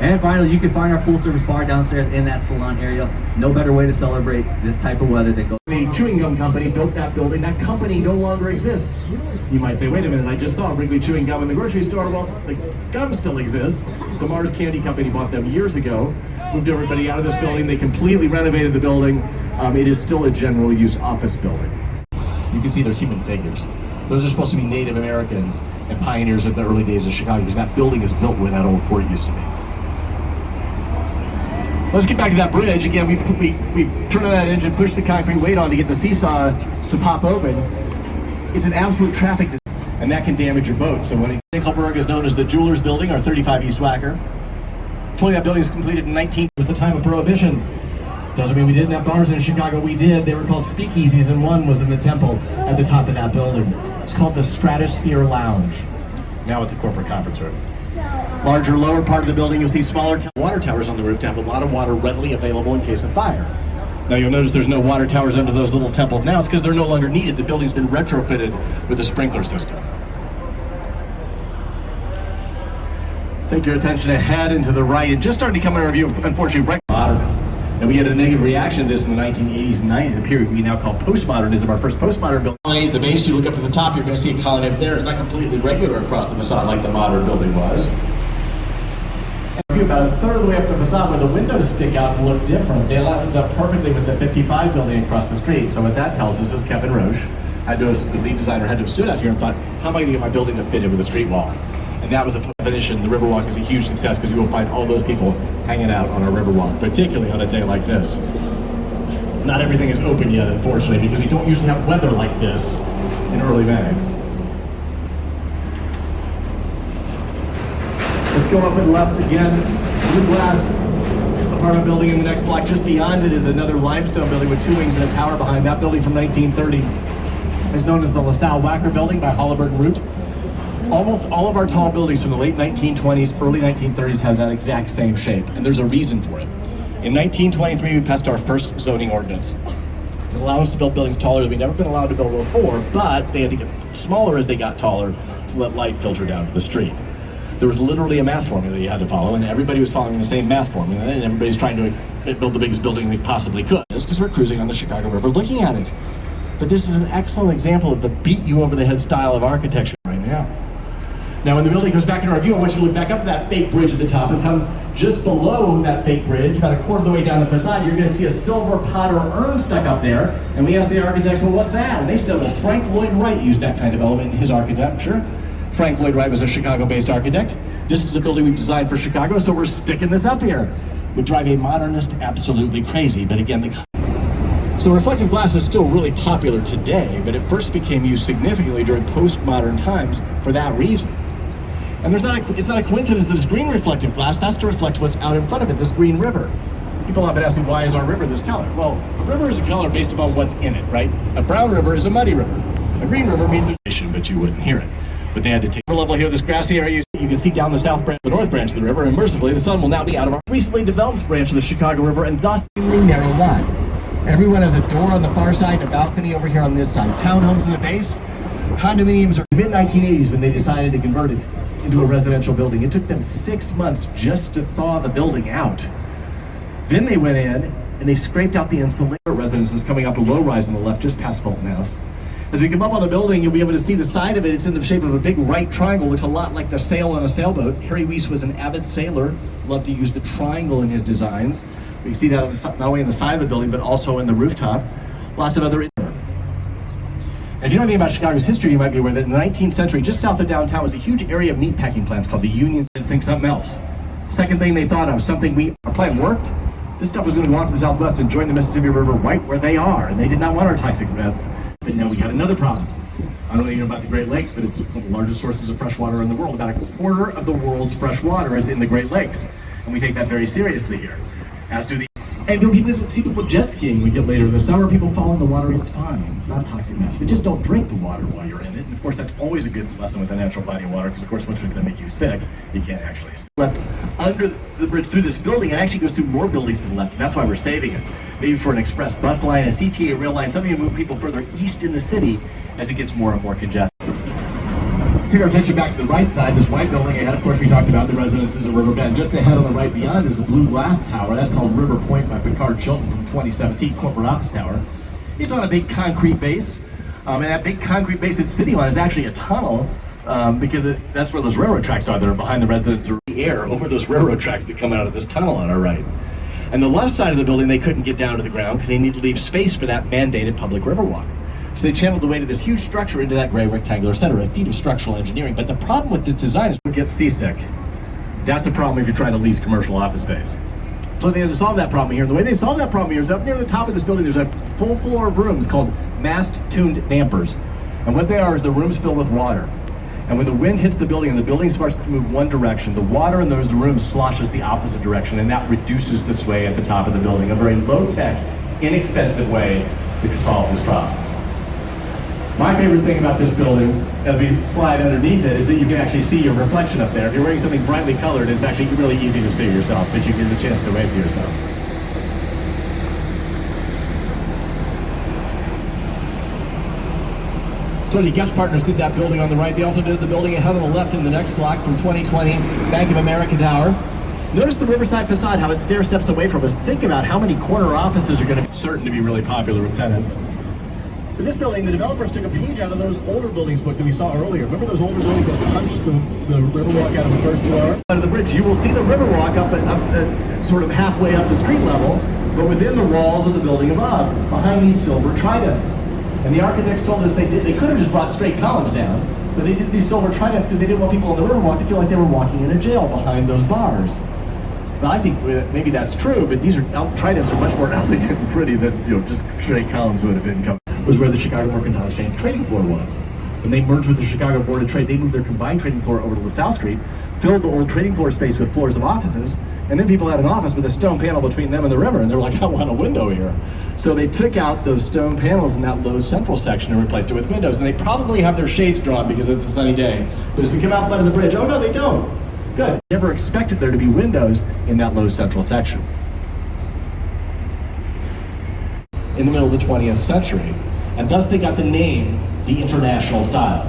And finally, you can find our full-service bar downstairs in that salon area. No better way to celebrate this type of weather than go. The chewing gum company built that building. That company no longer exists. You might say, wait a minute, I just saw Wrigley chewing gum in the grocery store. Well, the gum still exists. The Mars Candy Company bought them years ago, moved everybody out of this building. They completely renovated the building. It is still a general use office building. You can see they're human figures. Those are supposed to be Native Americans and pioneers of the early days of Chicago, because that building is built where that old fort used to be. Let's get back to that bridge. Again, we turn on that engine, push the concrete weight on to get the seesaw to pop open. It's an absolute traffic disaster, and that can damage your boat. So when Nickelberg is known as the Jewelers Building, or 35 East Wacker. That building was completed in it was the time of Prohibition. Doesn't mean we didn't have bars in Chicago. We did. They were called speakeasies, and one was in the temple at the top of that building. It's called the Stratosphere Lounge. Now it's a corporate conference room. Larger lower part of the building, you'll see smaller water towers on the roof to have a lot of water readily available in case of fire. Now you'll notice there's no water towers under those little temples now. It's because they're no longer needed. The building's been retrofitted with a sprinkler system. Take your attention ahead and to the right, and just starting to come in review, unfortunately, right modernist. And we had a negative reaction to this in the 1980s and 90s, a period we now call postmodernism, our first postmodern building. The base, you look up at the top, you're going to see a colonnade there. It's not completely regular across the facade like the modern building was. And about a third of the way up the facade where the windows stick out and look different. They lined up perfectly with the 55 building across the street. So what that tells us is Kevin Roche, the lead designer, had to have stood out here and thought, how am I going to get my building to fit in with a street wall? And that was a definition. The Riverwalk is a huge success because you will find all those people hanging out on our Riverwalk, particularly on a day like this. Not everything is open yet, unfortunately, because we don't usually have weather like this in early May. Let's go up and left again. Blue glass apartment building in the next block. Just beyond it is another limestone building with two wings and a tower behind. That building from 1930 is known as the LaSalle Wacker Building by Halliburton Root. Almost all of our tall buildings from the late 1920s, early 1930s have that exact same shape, and there's a reason for it. In 1923, we passed our first zoning ordinance. It allowed us to build buildings taller than we'd never been allowed to build before, but they had to get smaller as they got taller to let light filter down to the street. There was literally a math formula you had to follow, and everybody was following the same math formula, and everybody's trying to build the biggest building they possibly could. It's because we're cruising on the Chicago River looking at it. But this is an excellent example of the beat-you-over-the-head style of architecture right now. Now when the building goes back into our view, I want you to look back up to that fake bridge at the top and come just below that fake bridge, about a quarter of the way down the facade, you're going to see a silver pot or urn stuck up there. And we asked the architects, well, what's that? And they said, well, Frank Lloyd Wright used that kind of element in his architecture. Frank Lloyd Wright was a Chicago-based architect. This is a building we designed for Chicago, so we're sticking this up here. Would drive a modernist absolutely crazy, but again, so reflective glass is still really popular today, but it first became used significantly during postmodern times for that reason. And it's not a coincidence that it's green reflective glass. That's to reflect what's out in front of it, this green river. People often ask me, why is our river this color? Well, a river is a color based upon what's in it, right? A brown river is a muddy river. A green river means there's but you wouldn't hear it. But they had to take the level here, this grassy area. You can see down the south branch, the north branch of the river, and mercifully, the sun will now be out of our recently developed branch of the Chicago River, and thus a narrow line. Everyone has a door on the far side and a balcony over here on this side. Townhomes in the base, condominiums are mid-1980s when they decided to convert it into a residential building. It took them 6 months just to thaw the building out. Then they went in and they scraped out the insulation. Residences coming up a low rise on the left just past Fulton House. As we come up on the building, you'll be able to see the side of it. It's in the shape of a big right triangle. Looks a lot like the sail on a sailboat. Harry Weiss was an avid sailor, loved to use the triangle in his designs. We can see that on not only on the side of the building, but also in the rooftop. Lots of other. And if you know anything about Chicago's history, you might be aware that in the 19th century, just south of downtown was a huge area of meatpacking plants called the Unions. Didn't think something else. Second thing they thought of, our plan worked. This stuff was going to go off to the southwest and join the Mississippi River right where they are, and they did not want our toxic mess. But now we got another problem. I don't know about the Great Lakes, but it's one of the largest sources of fresh water in the world. About a quarter of the world's fresh water is in the Great Lakes, and we take that very seriously here, as do the. And people see people jet skiing we get later in the summer. People fall in the water, it's fine. It's not a toxic mess. But just don't drink the water while you're in it. And of course, that's always a good lesson with a natural body of water, because of course, once it's going to make you sick, you can't actually sleep. Left under the bridge through this building, it actually goes through more buildings to the left, and that's why we're saving it. Maybe for an express bus line, a CTA rail line, something to move people further east in the city as it gets more and more congested. turn our attention back to the right side, this white building ahead, of course, we talked about the residences of Riverbend. Just ahead on the right beyond is a blue glass tower. That's called River Point by Picard Chilton from 2017, corporate office tower. It's on a big concrete base, and that big concrete base at City Line is actually a tunnel, because that's where those railroad tracks are that are behind the residents of the air over those railroad tracks that come out of this tunnel on our right. And the left side of the building, they couldn't get down to the ground because they need to leave space for that mandated public river walk. So they channeled the weight of this huge structure into that gray rectangular center, a feat of structural engineering. But the problem with this design is we get seasick. That's a problem if you're trying to lease commercial office space. So they had to solve that problem here. And the way they solved that problem here is up near the top of this building, there's a full floor of rooms called mast-tuned dampers. And what they are is the rooms filled with water. And when the wind hits the building and the building starts to move one direction, the water in those rooms sloshes the opposite direction, and that reduces the sway at the top of the building. A very low-tech, inexpensive way to solve this problem. My favorite thing about this building, as we slide underneath it, is that you can actually see your reflection up there. If you're wearing something brightly colored, it's actually really easy to see yourself, but you get the chance to wave to yourself. Tony Getch Partners did that building on the right. They also did the building ahead on the left in the next block from 2020, Bank of America Tower. Notice the Riverside facade, how it stair steps away from us. Think about how many corner offices are going to be certain to be really popular with tenants. For this building, the developers took a page out of those older buildings book that we saw earlier. Remember those older buildings that punched the Riverwalk out of the first floor? Out of the bridge, you will see the Riverwalk up sort of halfway up to street level, but within the walls of the building above, behind these silver tridents. And the architects told us they could have just brought straight columns down, but they did these silver tridents because they didn't want people on the Riverwalk to feel like they were walking in a jail behind those bars. Well, I think maybe that's true, but these tridents are much more elegant and pretty than just straight columns would have been. Was where the Chicago Mercantile Exchange trading floor was. When they merged with the Chicago Board of Trade, they moved their combined trading floor over to LaSalle Street, filled the old trading floor space with floors of offices, and then people had an office with a stone panel between them and the river, and they were like, I want a window here. So they took out those stone panels in that low central section and replaced it with windows, and they probably have their shades drawn because it's a sunny day. But as we come out by the bridge, oh no, they don't. Good. Never expected there to be windows in that low central section. In the middle of the 20th century, and thus they got the name, the International Style.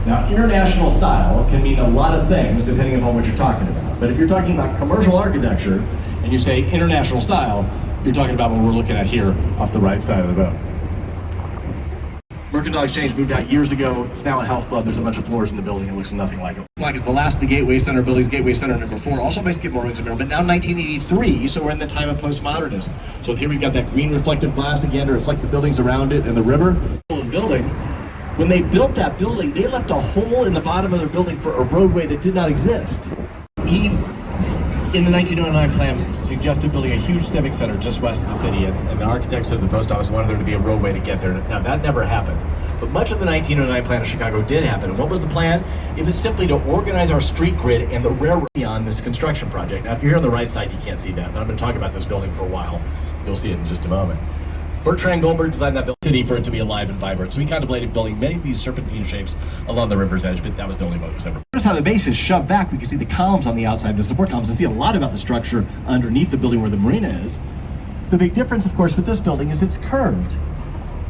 Now, international style can mean a lot of things depending upon what you're talking about. But if you're talking about commercial architecture and you say international style, you're talking about what we're looking at here off the right side of the boat. Mercantile Exchange moved out years ago. It's now a health club. There's a bunch of floors in the building. It looks nothing like it. Block is the last of the Gateway Center buildings, Gateway Center number 4, also by Skidmore, Rings and Middle, but now 1983, so we're in the time of postmodernism. So here we've got that green reflective glass again to reflect the buildings around it and the river. The building, when they built that building, they left a hole in the bottom of their building for a roadway that did not exist. In the 1909 plan, suggested building a huge civic center just west of the city, and the architects of the post office wanted there to be a roadway to get there. Now, that never happened. But much of the 1909 plan of Chicago did happen. And what was the plan? It was simply to organize our street grid and the railroad beyond this construction project. Now, if you're here on the right side, you can't see that, but I'm going to talk about this building for a while. You'll see it in just a moment. Bertrand Goldberg designed that building for it to be alive and vibrant. So he contemplated building many of these serpentine shapes along the river's edge, but that was the only one that was ever. Notice how the base is shoved back. We can see the columns on the outside, the support columns, and see a lot about the structure underneath the building where the marina is. The big difference, of course, with this building is it's curved.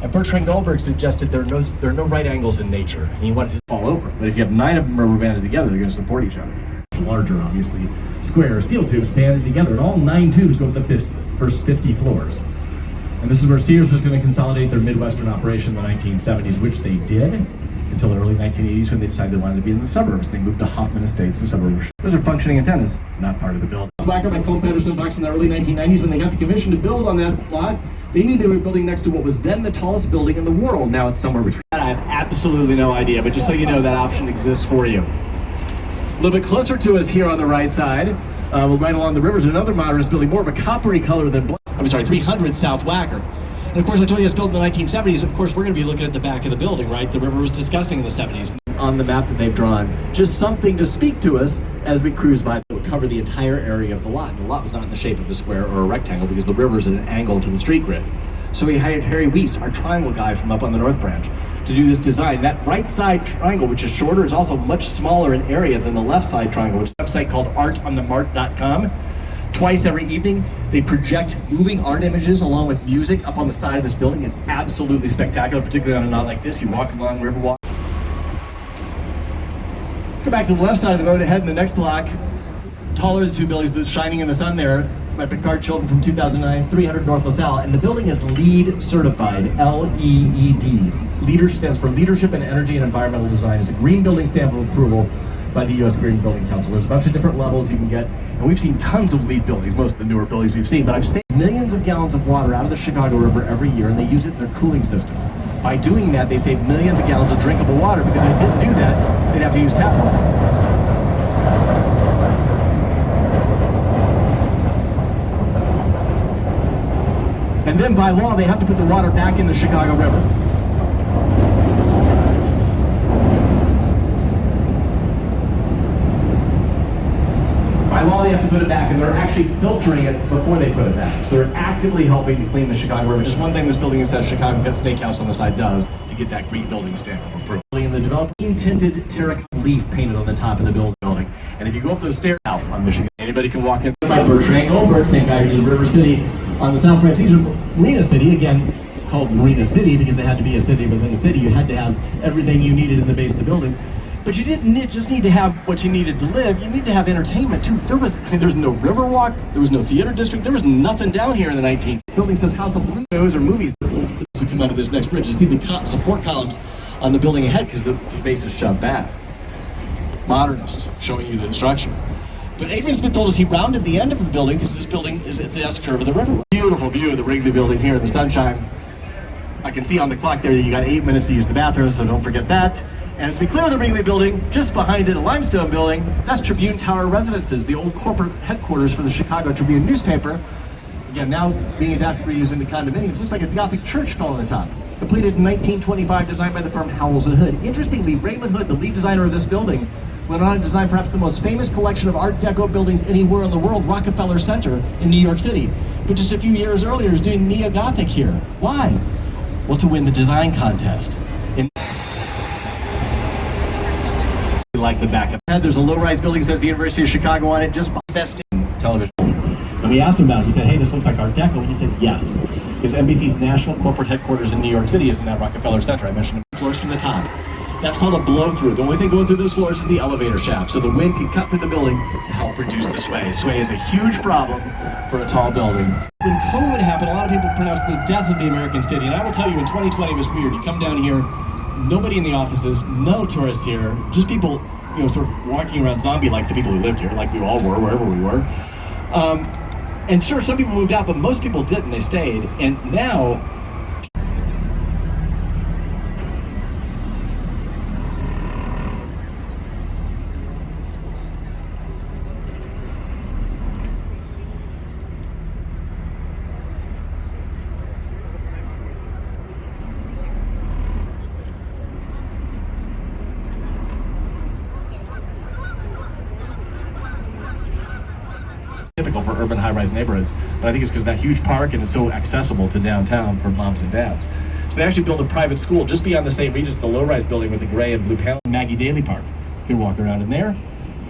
And Bertrand Goldberg suggested there are no right angles in nature, and he wanted to fall over. But if you have 9 of them rubber banded together, they're going to support each other. Larger, obviously, square steel tubes banded together, and all 9 tubes go up the first 50 floors. And this is where Sears was going to consolidate their Midwestern operation in the 1970s, which they did until the early 1980s when they decided they wanted to be in the suburbs. They moved to Hoffman Estates, the suburbs. Those are functioning antennas, not part of the building. Blacker by Cole Pedersen talks from the early 1990s when they got the commission to build on that lot. They knew they were building next to what was then the tallest building in the world. Now it's somewhere between. I have absolutely no idea, but just so you know, that option exists for you. A little bit closer to us here on the right side, right along the river, is another modernist building, more of a coppery color than black. 300 South Wacker. And of course, I told you it's built in the 1970s. Of course, we're going to be looking at the back of the building, right? The river was disgusting in the 70s. On the map that they've drawn, just something to speak to us as we cruise by. It would cover the entire area of the lot. And the lot was not in the shape of a square or a rectangle because the river's at an angle to the street grid. So we hired Harry Weiss, our triangle guy from up on the North Branch, to do this design. That right side triangle, which is shorter, is also much smaller in area than the left side triangle, which is a website called artonthemart.com. Twice every evening, they project moving art images along with music up on the side of this building. It's absolutely spectacular, particularly on a night like this. You walk along Riverwalk. Go back to the left side of the road ahead in the next block. Taller than two buildings that's shining in the sun there. My Picard Children from 2009's 300 North LaSalle, and the building is LEED certified, L-E-E-D. LEADER stands for Leadership in Energy and Environmental Design. It's a green building stamp of approval by the U.S. Green Building Council. There's a bunch of different levels you can get, and we've seen tons of LEED buildings, most of the newer buildings we've seen, but I've saved millions of gallons of water out of the Chicago River every year, and they use it in their cooling system. By doing that, they save millions of gallons of drinkable water, because if they didn't do that, they'd have to use tap water. And then by law, they have to put the water back in the Chicago River. By law, they have to put it back, and they're actually filtering it before they put it back. So they're actively helping to clean the Chicago River. Just one thing this building that says Chicago Cut Steakhouse on the side does to get that green building stamp of approval. And the developing tinted terracotta leaf painted on the top of the building. And if you go up those stairs south on Michigan, anybody can walk in. By Bertrand Goldberg, same guy who did River City on the South Branch. These are Marina City, again called Marina City because it had to be a city within a city. You had to have everything you needed in the base of the building. But you didn't just need to have what you needed to live, you need to have entertainment too. There was no Riverwalk, there was no theater district, there was nothing down here in the 19th. The building says House of Blues or movies. So we come out of this next bridge, you see the support columns on the building ahead because the base is shoved back. Modernist, showing you the structure. But Adrian Smith told us he rounded the end of the building because this building is at the S-curve of the river. Beautiful view of the Wrigley building here in the sunshine. I can see on the clock there that you got 8 minutes to use the bathroom, so don't forget that. And as we clear the Wrigley building, just behind it, a limestone building, that's Tribune Tower Residences, the old corporate headquarters for the Chicago Tribune newspaper. Again, now being adapted for use into condominiums. Looks like a Gothic church fell on the top. Completed in 1925, designed by the firm Howells & Hood. Interestingly, Raymond Hood, the lead designer of this building, went on to design perhaps the most famous collection of Art Deco buildings anywhere in the world, Rockefeller Center in New York City. But just a few years earlier, he was doing Neo-Gothic here. Why? Well, to win the design contest. Like the back of there's a low-rise building that says the University of Chicago on it, just best in television. And we asked him about it. He said, hey, this looks like Art Deco. And he said, yes. Because NBC's national corporate headquarters in New York City is in that Rockefeller Center. I mentioned it. Floors from the top. That's called a blow-through. The only thing going through those floors is the elevator shaft. So the wind can cut through the building to help reduce the sway. Sway is a huge problem for a tall building. When COVID happened, a lot of people pronounced the death of the American city. And I will tell you, in 2020, it was weird. You come down here, nobody in the offices, no tourists here, just people, you know, sort of walking around zombie-like, the people who lived here, like we all were, wherever we were. And sure, some people moved out, but most people didn't. They stayed. And now, typical for urban high-rise neighborhoods, but I think it's because that huge park and it's so accessible to downtown for moms and dads. So they actually built a private school just beyond the St. Regis, the low-rise building with the gray and blue panel. Maggie Daly Park. You can walk around in there.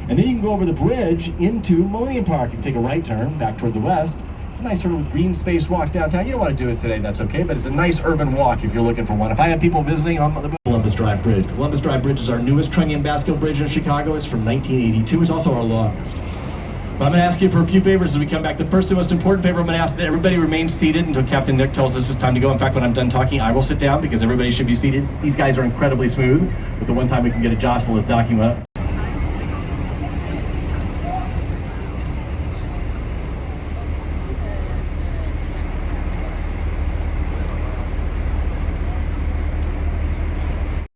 And then you can go over the bridge into Millennium Park. You can take a right turn back toward the west. It's a nice sort of green space walk downtown. You don't want to do it today, that's okay, but it's a nice urban walk if you're looking for one. If I have people visiting on the Columbus Drive Bridge. The Columbus Drive Bridge is our newest trunnion bascule bridge in Chicago. It's from 1982. It's also our longest. But I'm going to ask you for a few favors as we come back. The first and most important favor, I'm going to ask that everybody remain seated until Captain Nick tells us it's time to go. In fact, when I'm done talking, I will sit down because everybody should be seated. These guys are incredibly smooth. But the one time we can get a jostle is document